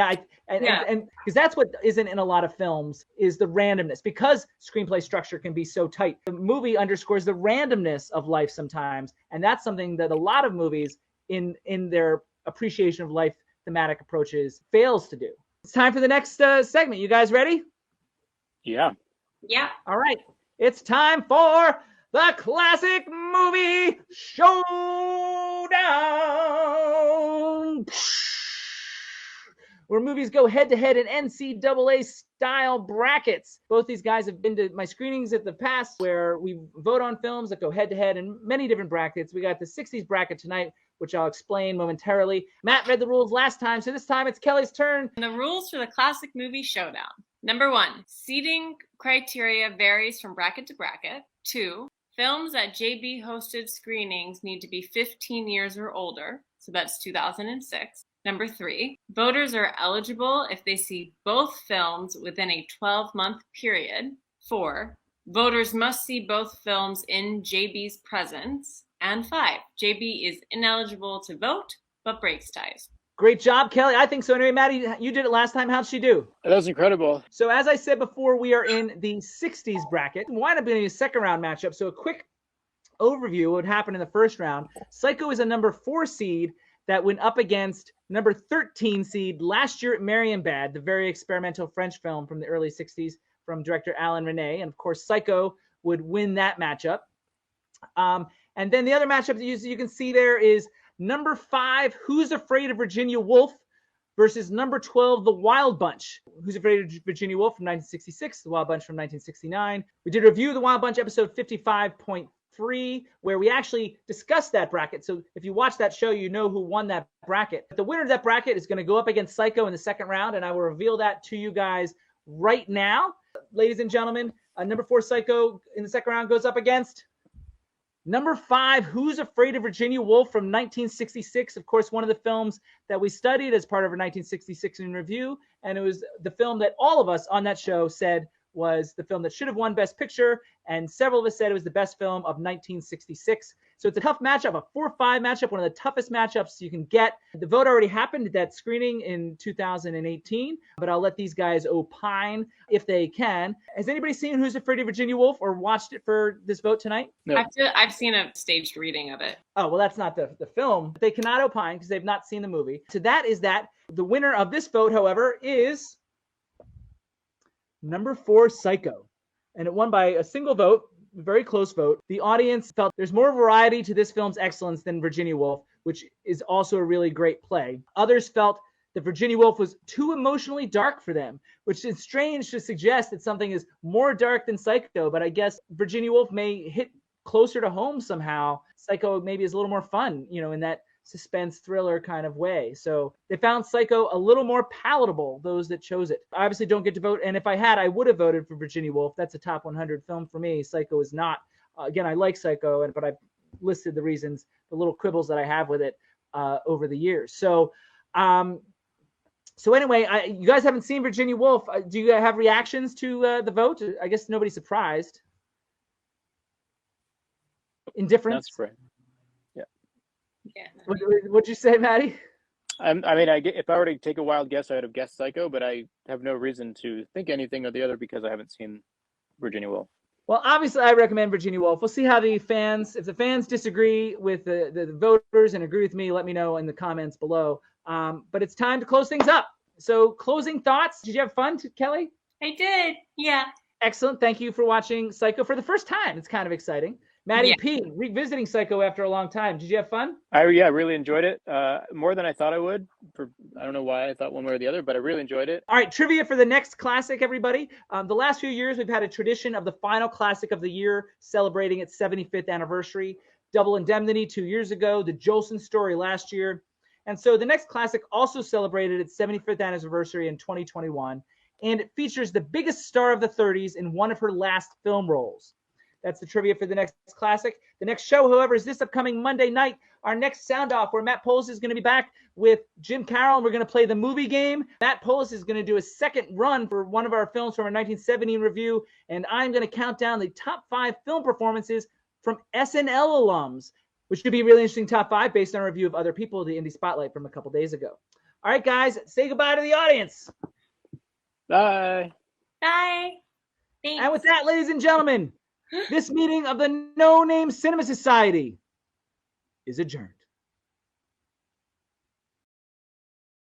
because that's what isn't in a lot of films is the randomness, because screenplay structure can be so tight. The movie underscores the randomness of life sometimes, and that's something that a lot of movies in their appreciation of life thematic approaches fails to do. It's time for the next segment. You guys ready? Yeah. Yeah. All right. It's time for the Classic Movie Showdown, where movies go head-to-head in NCAA-style brackets. Both these guys have been to my screenings at the past, where we vote on films that go head-to-head in many different brackets. We got the 60s bracket tonight, which I'll explain momentarily. Matt read the rules last time, so this time it's Kelly's turn. And the rules for the Classic Movie Showdown. Number 1, seating criteria varies from bracket to bracket. 2, films at JB hosted screenings need to be 15 years or older, so that's 2006. Number 3, voters are eligible if they see both films within a 12-month period. 4, voters must see both films in JB's presence. And 5, JB is ineligible to vote, but breaks ties. Great job, Kelly. I think so. Anyway, Maddie, you did it last time. How'd she do? That was incredible. So as I said before, we are in the 60s bracket. Wind up being a second round matchup. So a quick overview of what happened in the first round. Psycho is a number 4 seed that went up against number 13 seed last year at Marienbad, the very experimental French film from the early 60s from director Alain Resnais. And of course, Psycho would win that matchup. And then the other matchup that you can see there is number 5, Who's Afraid of Virginia Woolf, versus number 12, The Wild Bunch. Who's Afraid of Virginia Woolf from 1966, The Wild Bunch from 1969. We did a review of The Wild Bunch, episode 55.3, where we actually discussed that bracket. So if you watch that show, you know who won that bracket. The winner of that bracket is going to go up against Psycho in the second round, and I will reveal that to you guys right now. Ladies and gentlemen, number 4, Psycho in the second round goes up against number 5, Who's Afraid of Virginia Woolf from 1966. Of course, one of the films that we studied as part of our 1966 in review. And it was the film that all of us on that show said was the film that should have won Best Picture. And several of us said it was the best film of 1966. So it's a tough matchup, a 4-5 matchup, one of the toughest matchups you can get. The vote already happened at that screening in 2018, but I'll let these guys opine if they can. Has anybody seen Who's Afraid of Virginia Woolf or watched it for this vote tonight? No. I've seen a staged reading of it. Oh, well, that's not the film. They cannot opine because they've not seen the movie. So that is that. The winner of this vote, however, is number 4, Psycho. And it won by a single vote. Very close vote. The audience felt there's more variety to this film's excellence than Virginia Woolf, which is also a really great play. Others felt that Virginia Woolf was too emotionally dark for them, which is strange to suggest that something is more dark than Psycho, but I guess Virginia Woolf may hit closer to home somehow. Psycho maybe is a little more fun, in that suspense thriller kind of way. So they found Psycho a little more palatable, those that chose it. I obviously don't get to vote, and if I had, I would have voted for Virginia Woolf. That's a top 100 film for me. Psycho is not. Again, I like Psycho, but I've listed the reasons, the little quibbles that I have with it over the years. So anyway, you guys haven't seen Virginia Woolf. Do you have reactions to the vote? I guess nobody's surprised. Indifference? That's right. Yeah. What'd you say, Maddie? If I were to take a wild guess, I would have guessed Psycho, but I have no reason to think anything or the other because I haven't seen Virginia Woolf. Well, obviously, I recommend Virginia Woolf. We'll see how if the fans disagree with the voters and agree with me, let me know in the comments below. But it's time to close things up. So closing thoughts. Did you have fun, Kelly? I did. Yeah. Excellent. Thank you for watching Psycho for the first time. It's kind of exciting. Matty Yeah. P, revisiting Psycho after a long time. Did you have fun? I really enjoyed it. More than I thought I would. I don't know why I thought one way or the other, but I really enjoyed it. All right, trivia for the next classic, everybody. The last few years, we've had a tradition of the final classic of the year celebrating its 75th anniversary. Double Indemnity 2 years ago, The Jolson Story last year. And so the next classic also celebrated its 75th anniversary in 2021, and it features the biggest star of the 30s in one of her last film roles. That's the trivia for the next classic. The next show, however, is this upcoming Monday night, our next Sound Off, where Matt Polis is going to be back with Jim Carroll, and we're going to play the movie game. Matt Polis is going to do a second run for one of our films from our 1970 review, and I'm going to count down the top 5 film performances from SNL alums, which could be a really interesting top 5 based on a review of Other People, the Indie Spotlight from a couple days ago. All right, guys, say goodbye to the audience. Bye. Bye. Thanks. And with that, ladies and gentlemen, this meeting of the No Name Cinema Society is adjourned.